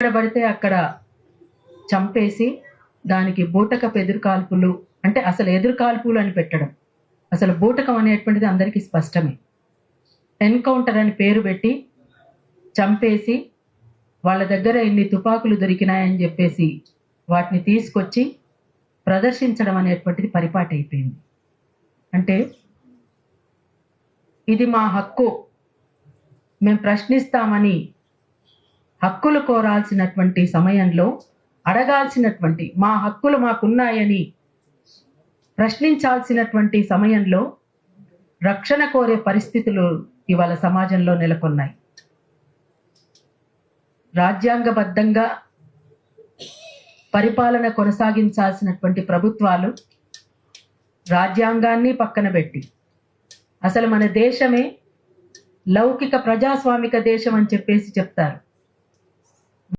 ఎక్కడ పడితే అక్కడ చంపేసి దానికి బూటకపు ఎదురుకాల్పులు, అంటే అసలు ఎదురుకాల్పులు అని పెట్టడం, అసలు బూటకం అనేటువంటిది అందరికీ స్పష్టమే. ఎన్కౌంటర్ అని పేరు పెట్టి చంపేసి వాళ్ళ దగ్గర ఇన్ని తుపాకులు దొరికినాయని చెప్పేసి వాటిని తీసుకొచ్చి ప్రదర్శించడం అనేటువంటిది పరిపాటి అయిపోయింది. అంటే ఇది మా హక్కు, మేము ప్రశ్నిస్తామని హక్కులు కోరాల్సినటువంటి సమయంలో, అడగాల్సినటువంటి మా హక్కులు మాకున్నాయని ప్రశ్నించాల్సినటువంటి సమయంలో రక్షణ కోరే పరిస్థితులు ఇవాళ సమాజంలో నెలకొన్నాయి. రాజ్యాంగబద్ధంగా పరిపాలన కొనసాగించాల్సినటువంటి ప్రభుత్వాలు రాజ్యాంగాన్ని పక్కన పెట్టి, అసలు మన దేశమే లౌకిక ప్రజాస్వామిక దేశం అని చెప్పేసి చెప్తారు.